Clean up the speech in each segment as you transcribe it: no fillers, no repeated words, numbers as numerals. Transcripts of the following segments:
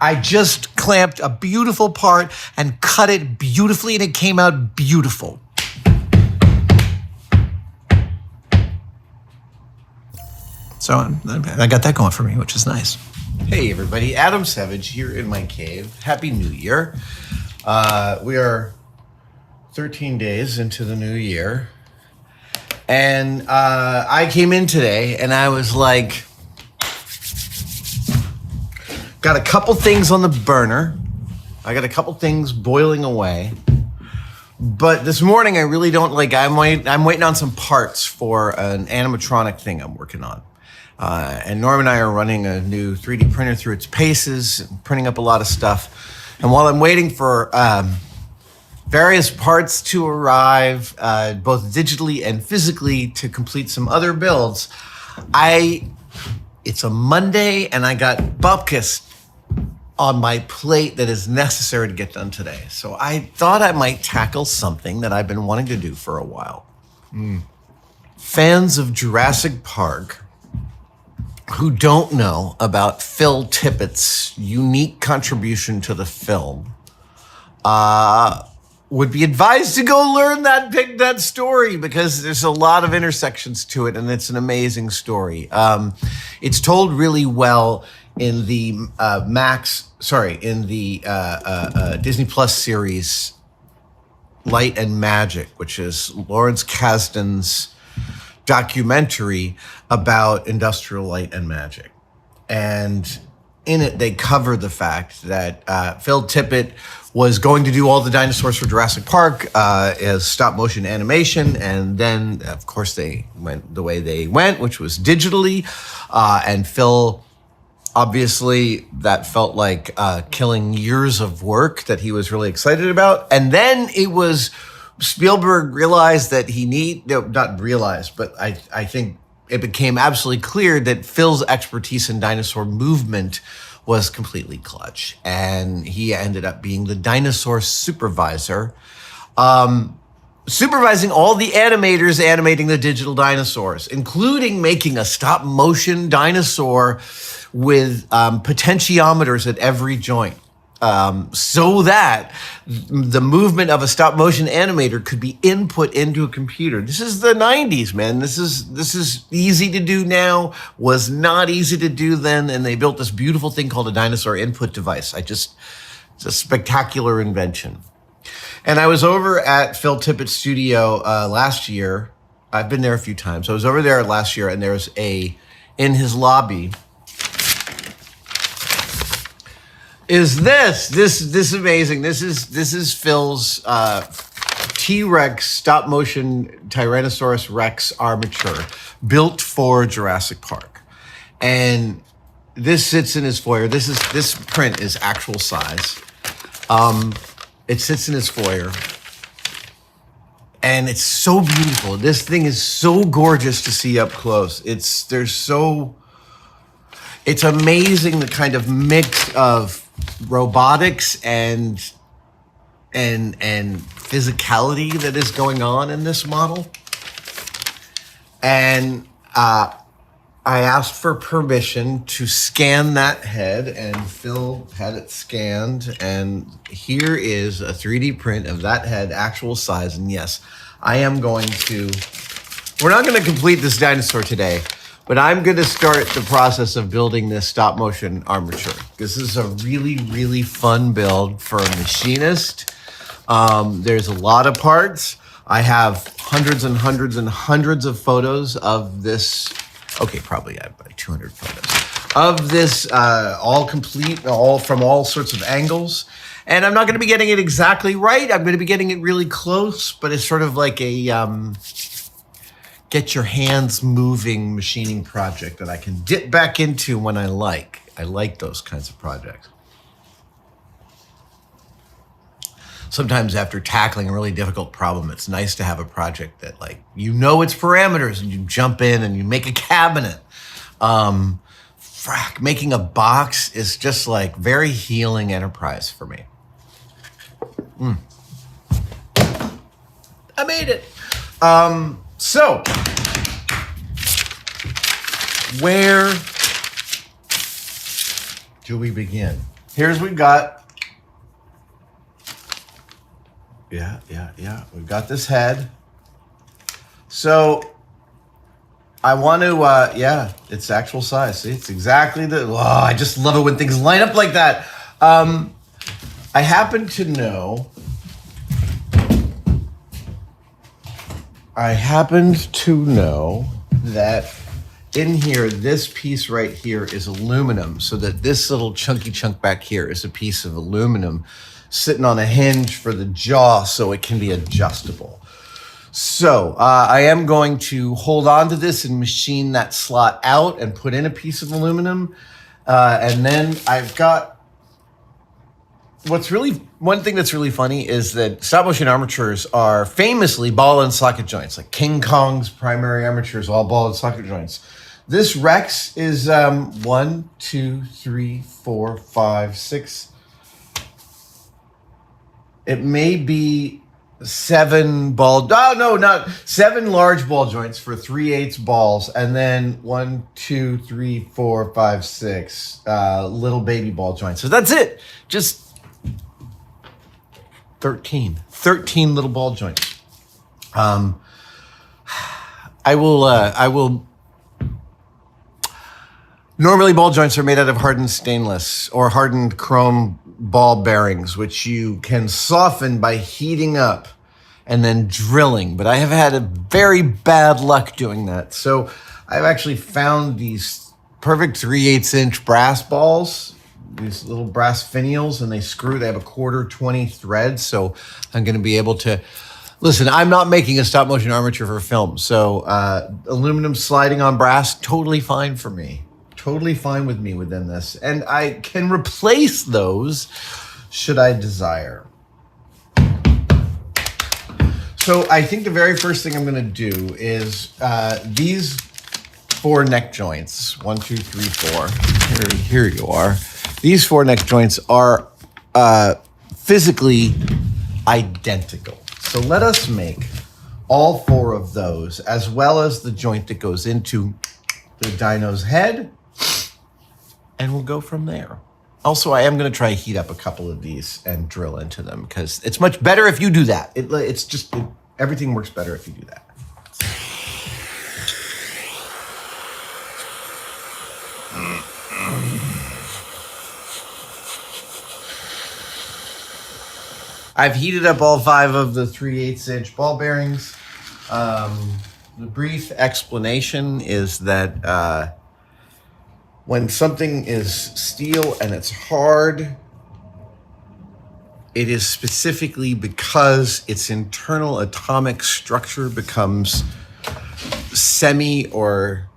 I just clamped a beautiful part and cut it beautifully, and it came out beautiful. So I got that going for me, which is nice. Hey everybody, Adam Savage here in my cave. Happy New Year. We are 13 days into the new year. And I came in today and I was like, got a couple things on the burner. I got a couple things boiling away. But this morning I really don't I'm waiting on some parts for an animatronic thing I'm working on. And Norm and I are running a new 3D printer through its paces, printing up a lot of stuff. And while I'm waiting for various parts to arrive, both digitally and physically, to complete some other builds, it's a Monday and I got bupkis on my plate that is necessary to get done today. So I thought I might tackle something that I've been wanting to do for a while. Fans of Jurassic Park who don't know about Phil Tippett's unique contribution to the film would be advised to go learn that story, because there's a lot of intersections to it, and it's an amazing story. It's told really well in the Disney Plus series Light and Magic, which is Lawrence Kasdan's documentary about industrial light and magic. And in it, they cover the fact that Phil Tippett was going to do all the dinosaurs for Jurassic Park as stop motion animation. And then, of course, they went the way they went, which was digitally. And Phil, obviously, that felt like killing years of work that he was really excited about. And then it was Spielberg realized that I think it became absolutely clear that Phil's expertise in dinosaur movement was completely clutch. And he ended up being the dinosaur supervisor, supervising all the animators animating the digital dinosaurs, including making a stop motion dinosaur with potentiometers at every joint. So that the movement of a stop motion animator could be input into a computer. This is the 90s, man. This is easy to do now, was not easy to do then, and they built this beautiful thing called a dinosaur input device. It's a spectacular invention. And I was over at Phil Tippett Studio last year. I've been there a few times. I was over there last year, and there's in his lobby is this amazing. This is Phil's T-Rex stop motion Tyrannosaurus Rex armature built for Jurassic Park. And this sits in his foyer. This print is actual size. It sits in his foyer. And it's so beautiful. This thing is so gorgeous to see up close. It's amazing, the kind of mix of robotics and physicality that is going on in this model. And I asked for permission to scan that head, and Phil had it scanned. And here is a 3D print of that head, actual size. And yes, we're not going to complete this dinosaur today, but I'm going to start the process of building this stop motion armature. This is a really, really fun build for a machinist. There's a lot of parts. I have hundreds and hundreds and hundreds of photos of this. Okay, probably I have like 200 photos of this, all complete, all from all sorts of angles. And I'm not going to be getting it exactly right. I'm going to be getting it really close, but it's sort of like a get your hands moving machining project that I can dip back into when I like. I like those kinds of projects. Sometimes after tackling a really difficult problem, it's nice to have a project that, like, you know its parameters and you jump in and you make a cabinet. Making a box is just like very healing enterprise for me. I made it. So, where do we begin? here's we've got. Yeah. We've got this head. So I want to, it's actual size. See, it's exactly I just love it when things line up like that. I happen to know that in here, this piece right here is aluminum, so that this little chunky chunk back here is a piece of aluminum sitting on a hinge for the jaw so it can be adjustable. So I am going to hold on to this and machine that slot out and put in a piece of aluminum. And then I've got, one thing that's really funny is that stop motion armatures are famously ball and socket joints, like King Kong's primary armatures, all ball and socket joints. This Rex is 1, 2, 3, 4, 5, 6. It may be 7 large ball joints for 3/8 balls, and then 1, 2, 3, 4, 5, 6 little baby ball joints. So that's it. Just 13 little ball joints. I will. Normally, ball joints are made out of hardened stainless or hardened chrome ball bearings, which you can soften by heating up and then drilling. But I have had a very bad luck doing that. So I've actually found these perfect 3/8 inch brass balls, these little brass finials, and they have a 1/4 20 thread. So I'm going to be able to, listen, I'm not making a stop motion armature for film. So aluminum sliding on brass, totally fine for me. Totally fine with me within this. And I can replace those should I desire. So I think the very first thing I'm going to do is these 4 neck joints. 1, 2, 3, 4. Here you are. These 4 neck joints are physically identical. So let us make all 4 of those, as well as the joint that goes into the dyno's head. And we'll go from there. Also, I am going to try to heat up a couple of these and drill into them, because it's much better if you do that. Everything works better if you do that. I've heated up all 5 of the 3/8 inch ball bearings. The brief explanation is that when something is steel and it's hard, it is specifically because its internal atomic structure becomes semi or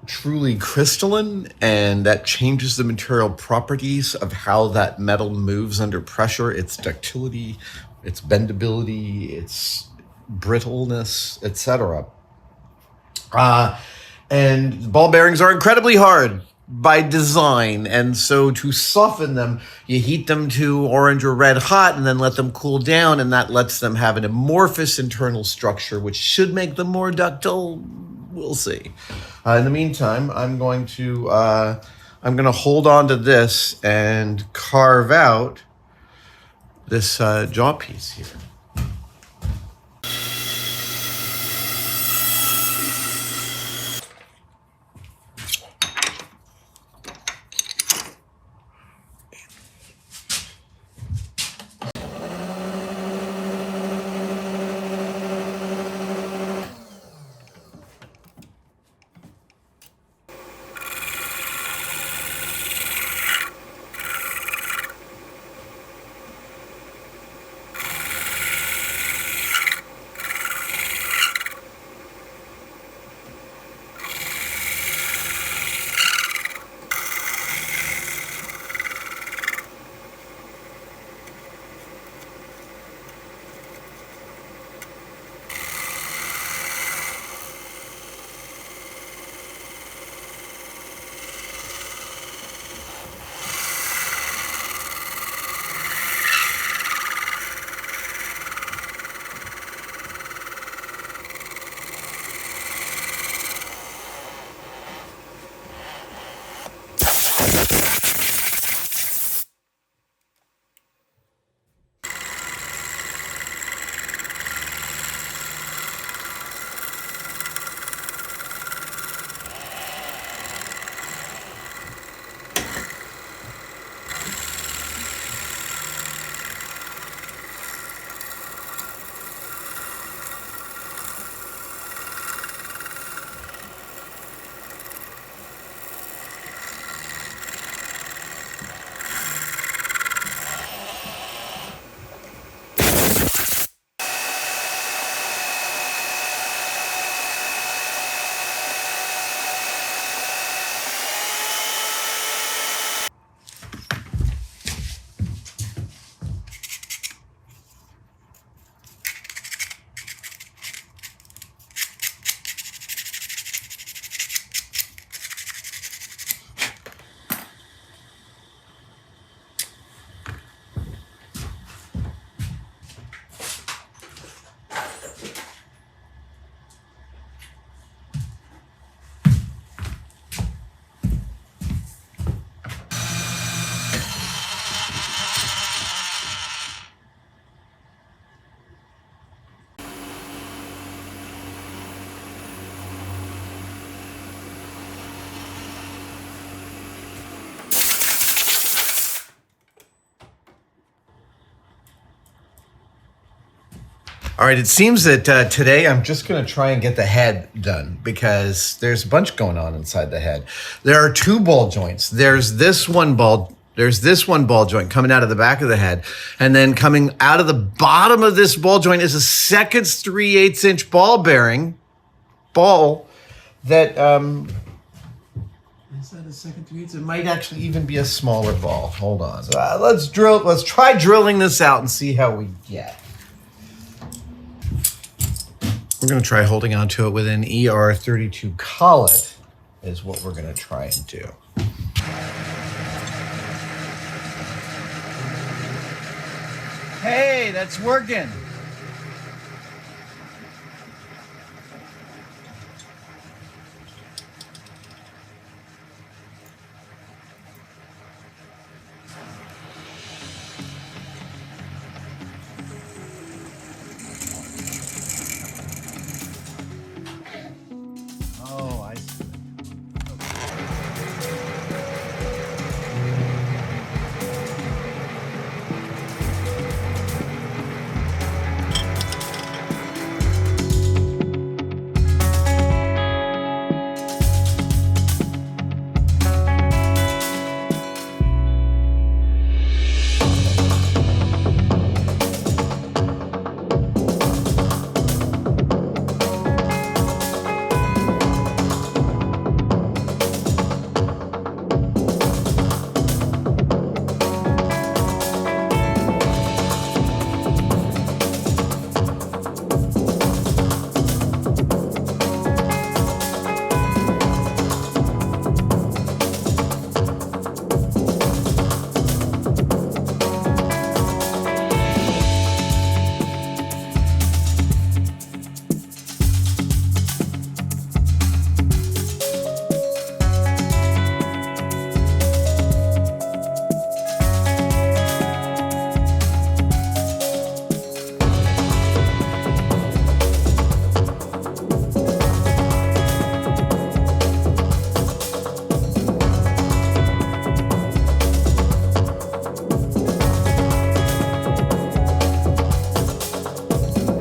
truly crystalline, and that changes the material properties of how that metal moves under pressure, its ductility, its bendability, its brittleness, etc. And ball bearings are incredibly hard by design, and so to soften them, you heat them to orange or red hot and then let them cool down, and that lets them have an amorphous internal structure, which should make them more ductile. We'll see. In the meantime, I'm going to hold on to this and carve out this jaw piece here. All right, it seems that today I'm just going to try and get the head done because there's a bunch going on inside the head. There are two ball joints. There's this one ball joint coming out of the back of the head, and then coming out of the bottom of this ball joint is a second 3/8 inch ball bearing that is that a second 3/8? It might actually even be a smaller ball. Hold on. So, let's try drilling this out and see how we get. We're going to try holding on to it with an ER32 collet is what we're going to try and do. Hey, that's working. Oh, I see.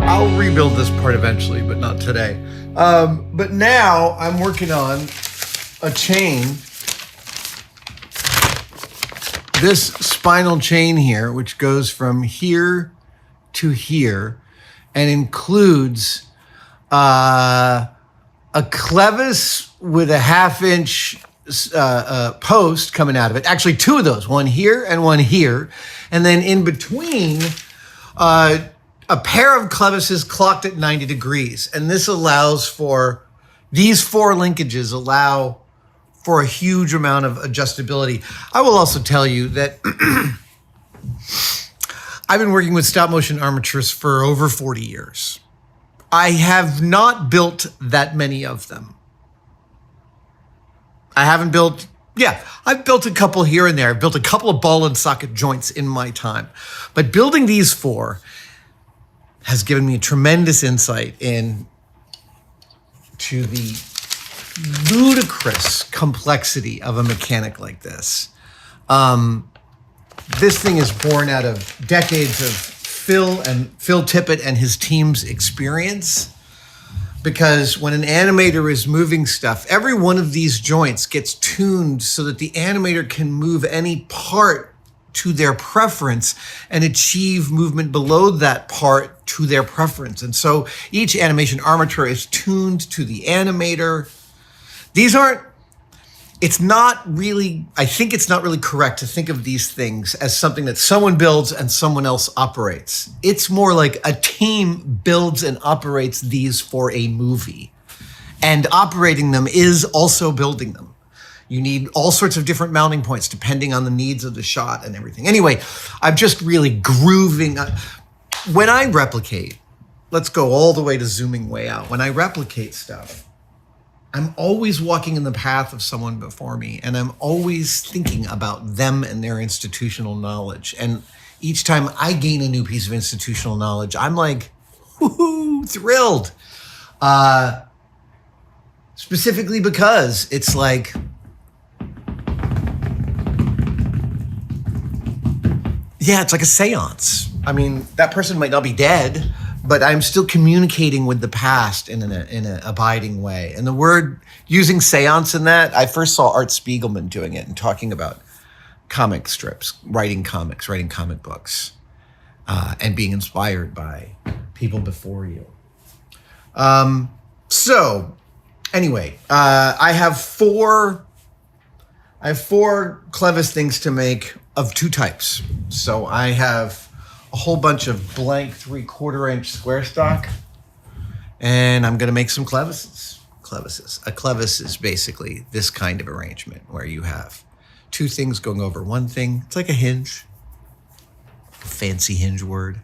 I'll rebuild this part eventually, but not today. But now I'm working on a chain. This spinal chain here, which goes from here to here and includes a clevis with a 1/2 inch post coming out of it. Actually, two of those, one here and one here. And then in between, a pair of clevises clocked at 90 degrees. And this allows for, these four linkages allow for a huge amount of adjustability. I will also tell you that I've been working with stop motion armatures for over 40 years. I have not built that many of them. I haven't built, I've built a couple here and there. I've built a couple of ball and socket joints in my time. But building these four has given me a tremendous insight into the ludicrous complexity of a mechanic like this. This thing is born out of decades of Phil Tippett and his team's experience. Because when an animator is moving stuff, every one of these joints gets tuned so that the animator can move any part to their preference and achieve movement below that part to their preference. And so each animation armature is tuned to the animator. I think it's not really correct to think of these things as something that someone builds and someone else operates. It's more like a team builds and operates these for a movie. And operating them is also building them. You need all sorts of different mounting points depending on the needs of the shot and everything. Anyway, I'm just really grooving. When I replicate, let's go all the way to zooming way out. When I replicate stuff, I'm always walking in the path of someone before me, and I'm always thinking about them and their institutional knowledge. And each time I gain a new piece of institutional knowledge, I'm like, woohoo, thrilled. Specifically because it's like, it's like a seance. I mean, that person might not be dead, but I'm still communicating with the past in an abiding way. And the word, using seance in that, I first saw Art Spiegelman doing it and talking about comic strips, writing comics, writing comic books, and being inspired by people before you. So anyway, I have four clevis things to make of two types. So I have a whole bunch of blank 3/4 inch square stock, and I'm going to make some clevises. A clevis is basically this kind of arrangement where you have two things going over one thing. It's like a hinge, a fancy hinge word,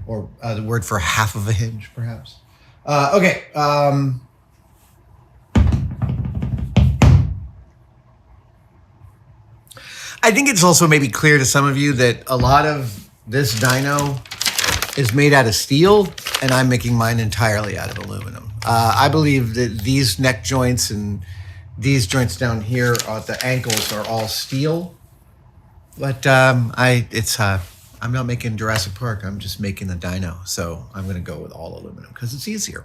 or the word for half of a hinge, perhaps. Okay. I think it's also maybe clear to some of you that a lot of this dyno is made out of steel, and I'm making mine entirely out of aluminum. I believe that these neck joints and these joints down here at the ankles are all steel, but I'm not making Jurassic Park. I'm just making the dyno, so I'm going to go with all aluminum because it's easier.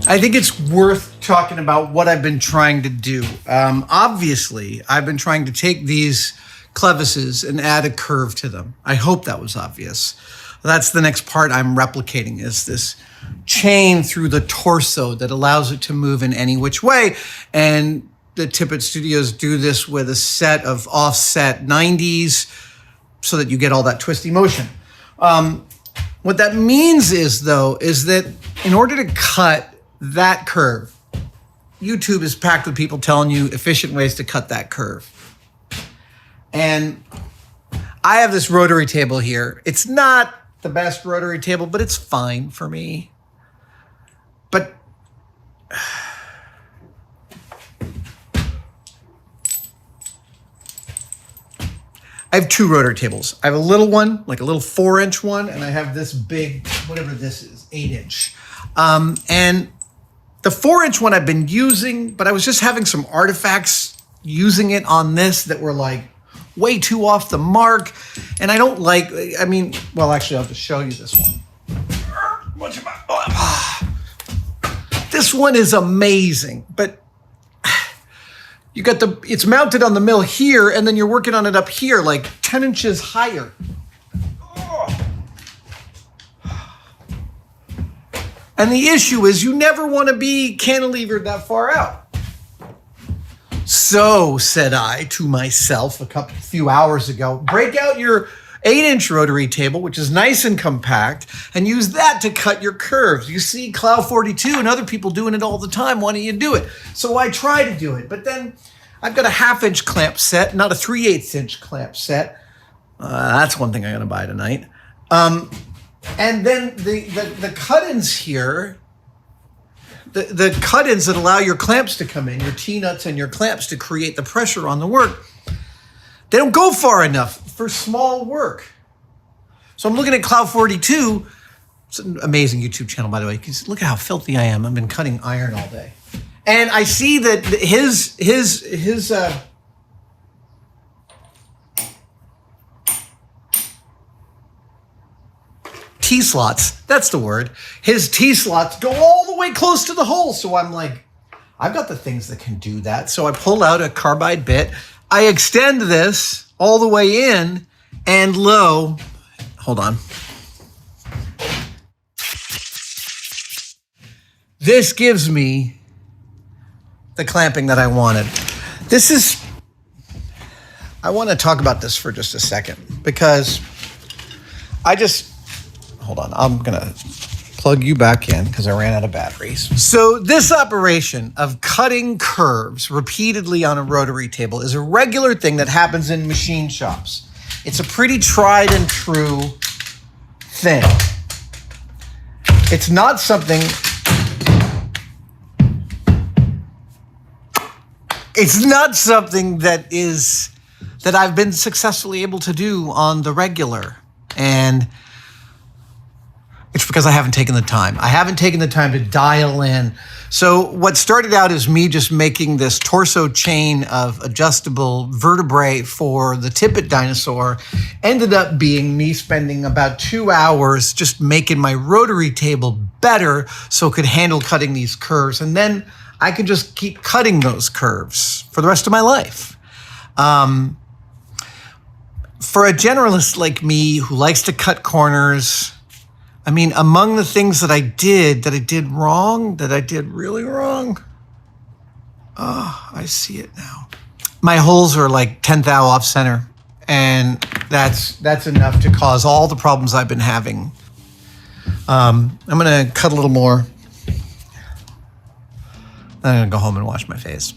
I think it's worth talking about what I've been trying to do. Obviously, I've been trying to take these clevises and add a curve to them. I hope that was obvious. That's the next part I'm replicating, is this chain through the torso that allows it to move in any which way. And the Tippett Studios do this with a set of offset 90s so that you get all that twisty motion. What that means is that in order to cut that curve, YouTube is packed with people telling you efficient ways to cut that curve. And I have this rotary table here. It's not the best rotary table, but it's fine for me. But I have two rotary tables. I have a little one, like a little 4-inch one, and I have this big, whatever this is, 8-inch. And the 4-inch one I've been using, but I was just having some artifacts using it on this that were like way too off the mark. And I don't like, I mean, well, actually, I'll just show you this one. This one is amazing, but you got it's mounted on the mill here, and then you're working on it up here, like 10 inches higher. And the issue is you never want to be cantilevered that far out. So, said I to myself a few hours ago, break out your 8-inch rotary table, which is nice and compact, and use that to cut your curves. You see Cloud 42 and other people doing it all the time. Why don't you do it? So I try to do it, but then I've got a 1/2-inch clamp set, not a 3/8-inch clamp set. That's one thing I'm going to buy tonight. And then the cut-ins here, the cut-ins that allow your clamps to come in, your T-nuts and your clamps to create the pressure on the work, they don't go far enough for small work. So I'm looking at Cloud 42. It's an amazing YouTube channel, by the way, because look at how filthy I am. I've been cutting iron all day. And I see that his T-slots, that's the word, his T-slots go all the way close to the hole. So I'm like, I've got the things that can do that. So I pull out a carbide bit. I extend this all the way in, and lo, hold on. This gives me the clamping that I wanted. I want to talk about this for just a second, because hold on, I'm going to plug you back in because I ran out of batteries. So this operation of cutting curves repeatedly on a rotary table is a regular thing that happens in machine shops. It's a pretty tried and true thing. It's not something that I've been successfully able to do on the regular. And it's because I haven't taken the time. I haven't taken the time to dial in. So what started out as me just making this torso chain of adjustable vertebrae for the Tippett dinosaur ended up being me spending about 2 hours just making my rotary table better so it could handle cutting these curves. And then I could just keep cutting those curves for the rest of my life. For a generalist like me who likes to cut corners, I mean, among the things that I did wrong, that I did really wrong, I see it now. My holes are like 10th thou off center, and that's enough to cause all the problems I've been having. I'm gonna cut a little more. I'm gonna go home and wash my face.